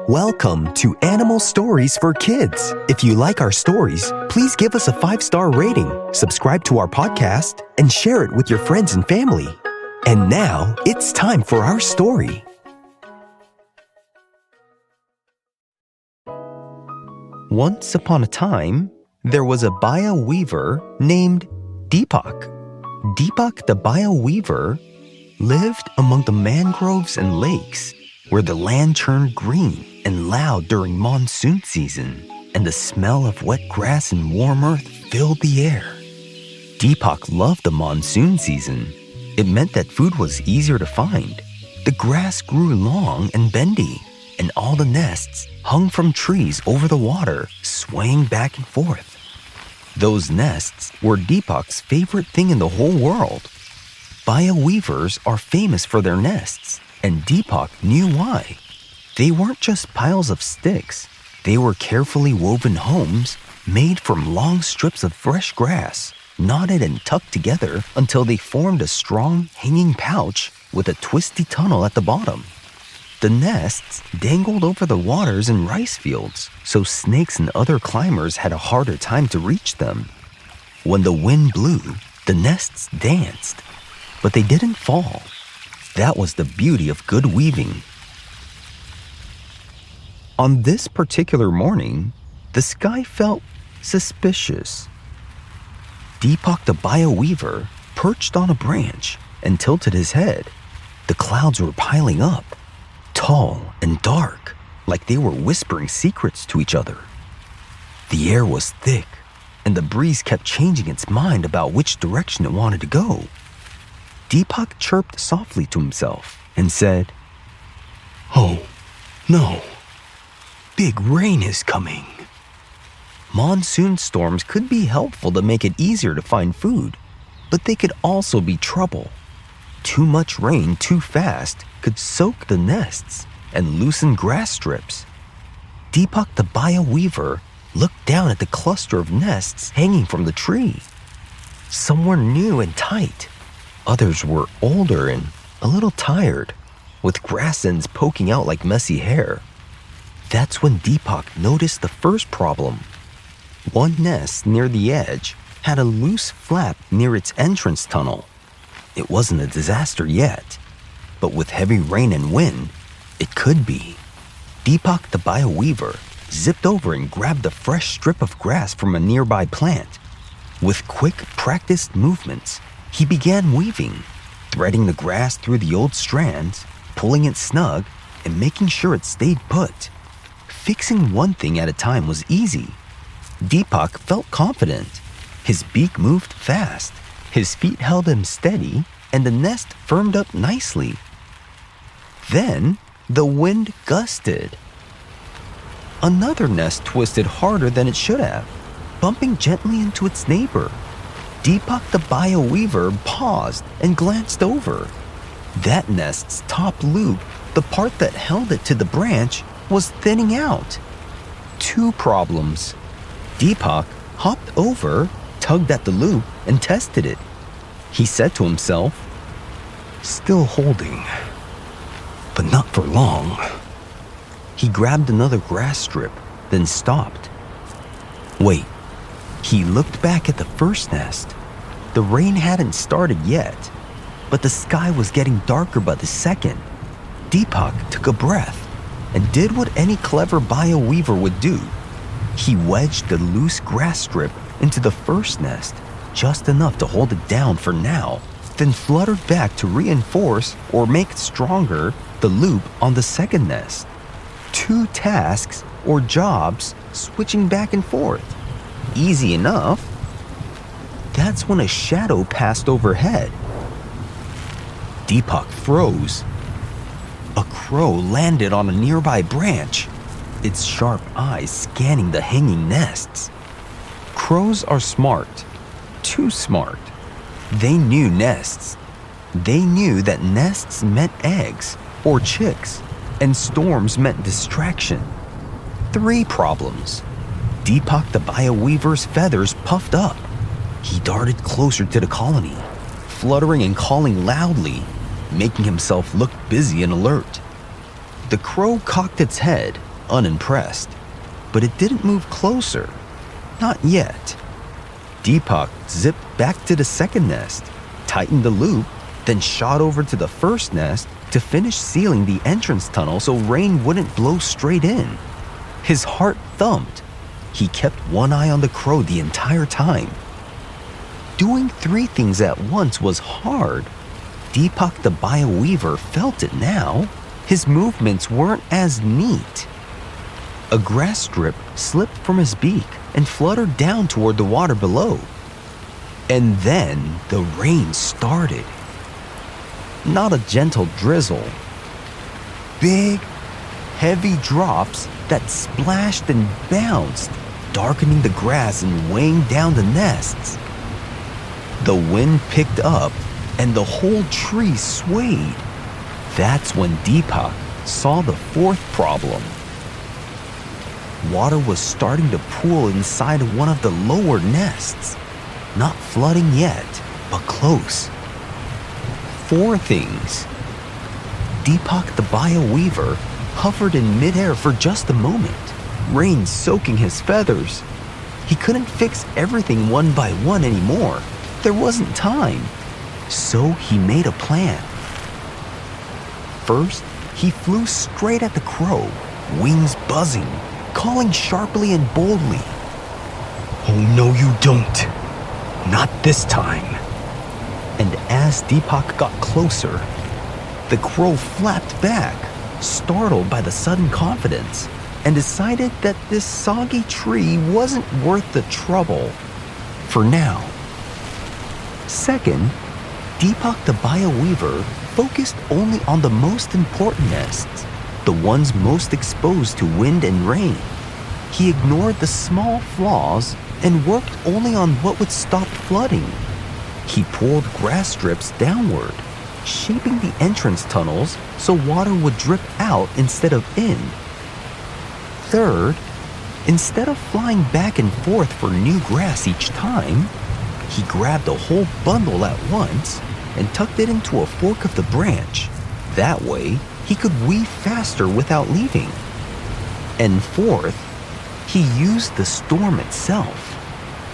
Welcome to Animal Stories for Kids. If you like our stories, please give us a 5-star rating, subscribe to our podcast, and share it with your friends and family. And now, it's time for our story. Once upon a time, there was a Baya Weaver named Deepak. Deepak the Baya Weaver lived among the mangroves and lakes where the land turned green and loud during monsoon season, and the smell of wet grass and warm earth filled the air. Deepak loved the monsoon season. It meant that food was easier to find. The grass grew long and bendy, and all the nests hung from trees over the water, swaying back and forth. Those nests were Deepak's favorite thing in the whole world. Baya Weavers are famous for their nests, and Deepak knew why. They weren't just piles of sticks. They were carefully woven homes made from long strips of fresh grass, knotted and tucked together until they formed a strong hanging pouch with a twisty tunnel at the bottom. The nests dangled over the waters and rice fields, so snakes and other climbers had a harder time to reach them. When the wind blew, the nests danced, but they didn't fall. That was the beauty of good weaving. On this particular morning, the sky felt suspicious. Deepak the Baya Weaver perched on a branch and tilted his head. The clouds were piling up, tall and dark, like they were whispering secrets to each other. The air was thick, and the breeze kept changing its mind about which direction it wanted to go. Deepak chirped softly to himself and said, "Oh, no. Big rain is coming." Monsoon storms could be helpful to make it easier to find food, but they could also be trouble. Too much rain too fast could soak the nests and loosen grass strips. Deepak the Baya Weaver looked down at the cluster of nests hanging from the tree. Some were new and tight. Others were older and a little tired, with grass ends poking out like messy hair. That's when Deepak noticed the first problem. One nest near the edge had a loose flap near its entrance tunnel. It wasn't a disaster yet, but with heavy rain and wind, it could be. Deepak the Baya Weaver zipped over and grabbed a fresh strip of grass from a nearby plant. With quick, practiced movements, he began weaving, threading the grass through the old strands, pulling it snug, and making sure it stayed put. Fixing one thing at a time was easy. Deepak felt confident. His beak moved fast, his feet held him steady, and the nest firmed up nicely. Then, the wind gusted. Another nest twisted harder than it should have, bumping gently into its neighbor. Deepak the Baya Weaver paused and glanced over. That nest's top loop, the part that held it to the branch, was thinning out. 2 problems. Deepak hopped over, tugged at the loop, and tested it. He said to himself, "Still holding, but not for long." He grabbed another grass strip, then stopped. Wait. He looked back at the first nest. The rain hadn't started yet, but the sky was getting darker by the second. Deepak took a breath and did what any clever Baya Weaver would do. He wedged the loose grass strip into the first nest, just enough to hold it down for now, then fluttered back to reinforce or make stronger the loop on the second nest. 2 tasks or jobs switching back and forth. Easy enough. That's when a shadow passed overhead. Deepak froze. A crow landed on a nearby branch, its sharp eyes scanning the hanging nests. Crows are smart, too smart. They knew nests. They knew that nests meant eggs or chicks, and storms meant distraction. 3 problems. Deepak the Baya Weaver's feathers puffed up. He darted closer to the colony, fluttering and calling loudly, making himself look busy and alert. The crow cocked its head, unimpressed, but it didn't move closer. Not yet. Deepak zipped back to the second nest, tightened the loop, then shot over to the first nest to finish sealing the entrance tunnel so rain wouldn't blow straight in. His heart thumped. He kept one eye on the crow the entire time. Doing 3 things at once was hard. Deepak the Baya Weaver felt it now. His movements weren't as neat. A grass strip slipped from his beak and fluttered down toward the water below. And then the rain started. Not a gentle drizzle. Big, heavy drops that splashed and bounced, darkening the grass and weighing down the nests. The wind picked up and the whole tree swayed. That's when Deepak saw the 4th problem. Water was starting to pool inside one of the lower nests. Not flooding yet, but close. 4 things. Deepak the Baya Weaver hovered in midair for just a moment, rain soaking his feathers. He couldn't fix everything one by one anymore. There wasn't time. So he made a plan. First, he flew straight at the crow, wings buzzing, calling sharply and boldly. "Oh, no, you don't. Not this time." And as Deepak got closer, the crow flapped back, startled by the sudden confidence, and decided that this soggy tree wasn't worth the trouble. For now. Second, Deepak the Baya Weaver focused only on the most important nests, the ones most exposed to wind and rain. He ignored the small flaws and worked only on what would stop flooding. He pulled grass strips downward, shaping the entrance tunnels so water would drip out instead of in. Third, instead of flying back and forth for new grass each time, he grabbed a whole bundle at once and tucked it into a fork of the branch. That way, he could weave faster without leaving. And fourth, he used the storm itself.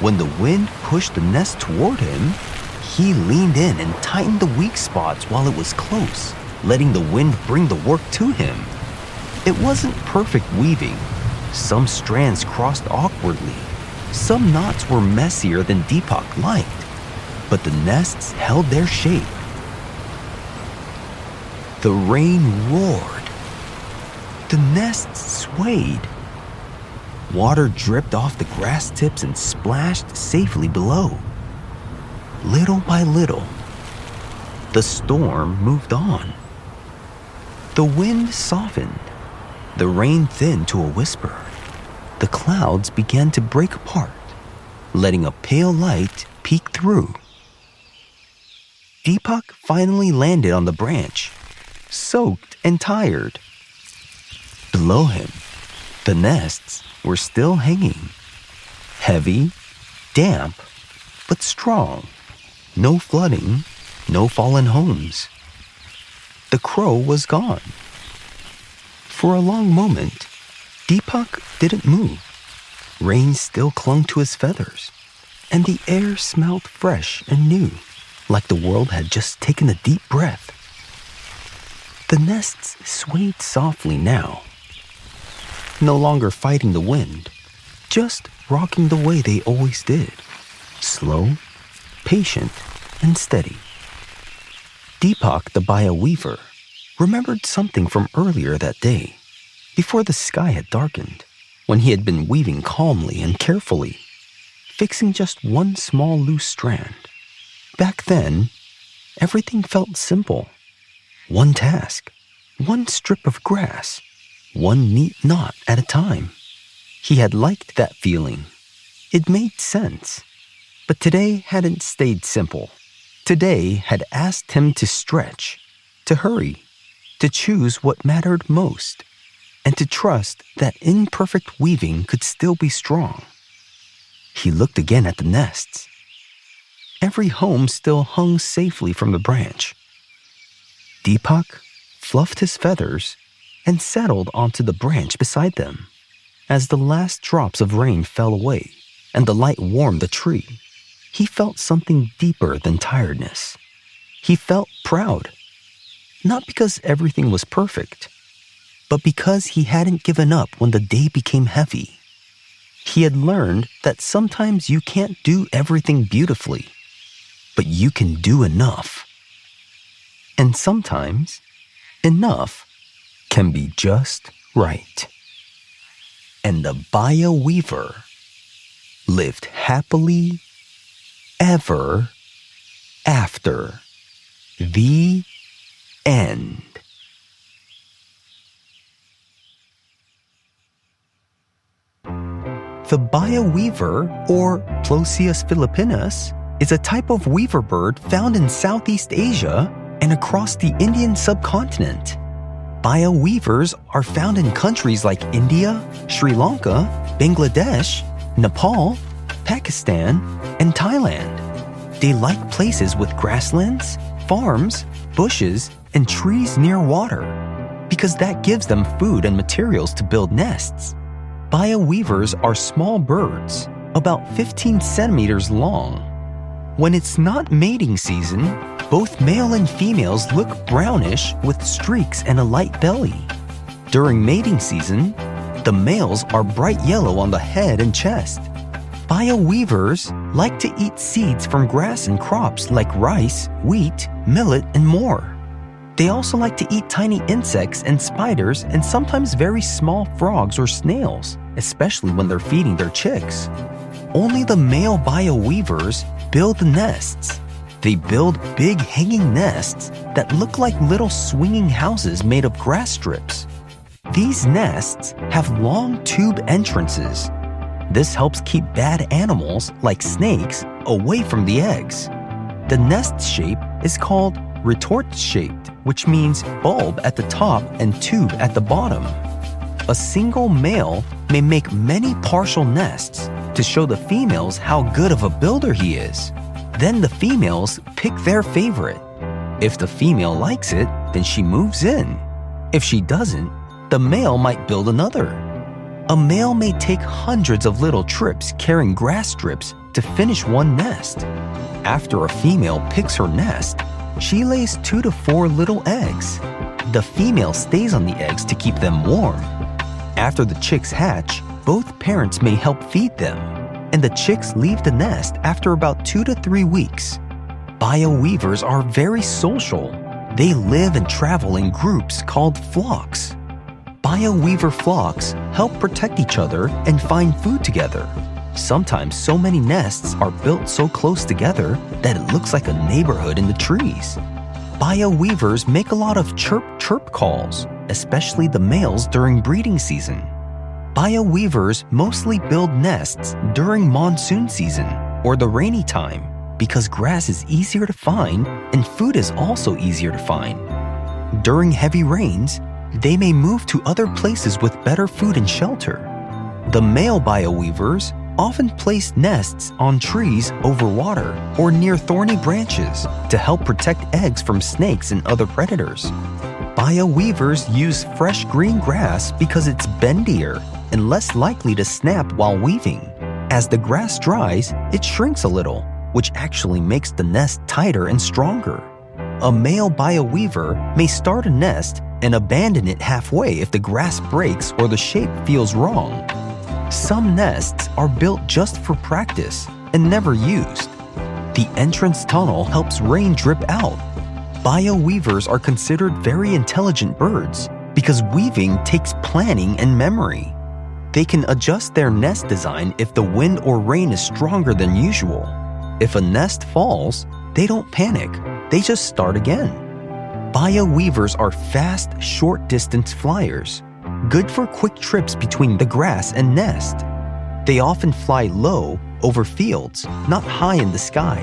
When the wind pushed the nest toward him, he leaned in and tightened the weak spots while it was close, letting the wind bring the work to him. It wasn't perfect weaving. Some strands crossed awkwardly. Some knots were messier than Deepak liked, but the nests held their shape. The rain roared. The nests swayed. Water dripped off the grass tips and splashed safely below. Little by little, the storm moved on. The wind softened. The rain thinned to a whisper. The clouds began to break apart, letting a pale light peek through. Deepak finally landed on the branch, soaked and tired. Below him, the nests were still hanging. Heavy, damp, but strong. No flooding, no fallen homes. The crow was gone. For a long moment, Deepak didn't move. Rain still clung to his feathers, and the air smelled fresh and new, like the world had just taken a deep breath. The nests swayed softly now, no longer fighting the wind, just rocking the way they always did, slow, patient, and steady. Deepak the Baya Weaver remembered something from earlier that day, before the sky had darkened, when he had been weaving calmly and carefully, fixing just one small loose strand. Back then, everything felt simple. One task, one strip of grass, one neat knot at a time. He had liked that feeling. It made sense. But today hadn't stayed simple. Today had asked him to stretch, to hurry, to choose what mattered most, and to trust that imperfect weaving could still be strong. He looked again at the nests. Every home still hung safely from the branch. Deepak fluffed his feathers and settled onto the branch beside them. As the last drops of rain fell away and the light warmed the tree, he felt something deeper than tiredness. He felt proud, not because everything was perfect, but because he hadn't given up when the day became heavy. He had learned that sometimes you can't do everything beautifully, but you can do enough. And sometimes, enough can be just right. And the Baya Weaver lived happily ever after. The end. The Baya Weaver, or Plosius philippinus, is a type of weaver bird found in Southeast Asia and across the Indian subcontinent. Baya weavers are found in countries like India, Sri Lanka, Bangladesh, Nepal, Pakistan, and Thailand. They like places with grasslands, farms, bushes, and trees near water because that gives them food and materials to build nests. Baya weavers are small birds, about 15 centimeters long. When it's not mating season, both male and females look brownish with streaks and a light belly. During mating season, the males are bright yellow on the head and chest. Baya weavers like to eat seeds from grass and crops like rice, wheat, millet, and more. They also like to eat tiny insects and spiders and sometimes very small frogs or snails, especially when they're feeding their chicks. Only the male Baya weavers build nests. They build big hanging nests that look like little swinging houses made of grass strips. These nests have long tube entrances. This helps keep bad animals, like snakes, away from the eggs. The nest shape is called retort-shaped, which means bulb at the top and tube at the bottom. A single male may make many partial nests to show the females how good of a builder he is. Then the females pick their favorite. If the female likes it, then she moves in. If she doesn't, the male might build another. A male may take hundreds of little trips carrying grass strips to finish one nest. After a female picks her nest, she lays 2 to 4 little eggs. The female stays on the eggs to keep them warm. After the chicks hatch, both parents may help feed them, and the chicks leave the nest after about 2 to 3 weeks. Baya weavers are very social. They live and travel in groups called flocks. Baya weaver flocks help protect each other and find food together. Sometimes so many nests are built so close together that it looks like a neighborhood in the trees. Baya weavers make a lot of chirp-chirp calls, especially the males during breeding season. Baya weavers mostly build nests during monsoon season or the rainy time because grass is easier to find and food is also easier to find. During heavy rains, they may move to other places with better food and shelter. The male Baya weavers often place nests on trees over water or near thorny branches to help protect eggs from snakes and other predators. Baya weavers use fresh green grass because it's bendier and less likely to snap while weaving. As the grass dries, it shrinks a little, which actually makes the nest tighter and stronger. A male Baya weaver may start a nest and abandon it halfway if the grass breaks or the shape feels wrong. Some nests are built just for practice and never used. The entrance tunnel helps rain drip out. Baya weavers are considered very intelligent birds because weaving takes planning and memory. They can adjust their nest design if the wind or rain is stronger than usual. If a nest falls, they don't panic, they just start again. Baya weavers are fast, short-distance flyers, good for quick trips between the grass and nest. They often fly low over fields, not high in the sky.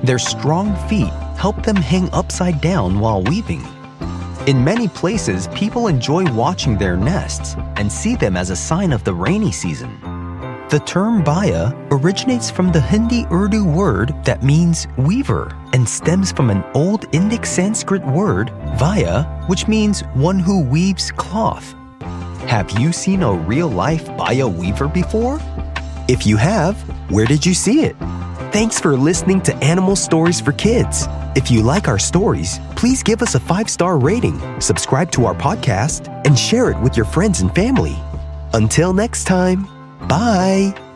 Their strong feet help them hang upside down while weaving. In many places, people enjoy watching their nests and see them as a sign of the rainy season. The term Baya originates from the Hindi Urdu word that means weaver and stems from an old Indic Sanskrit word, Vaya, which means one who weaves cloth. Have you seen a real-life Baya Weaver before? If you have, where did you see it? Thanks for listening to Animal Stories for Kids. If you like our stories, please give us a 5-star rating, subscribe to our podcast, and share it with your friends and family. Until next time, bye!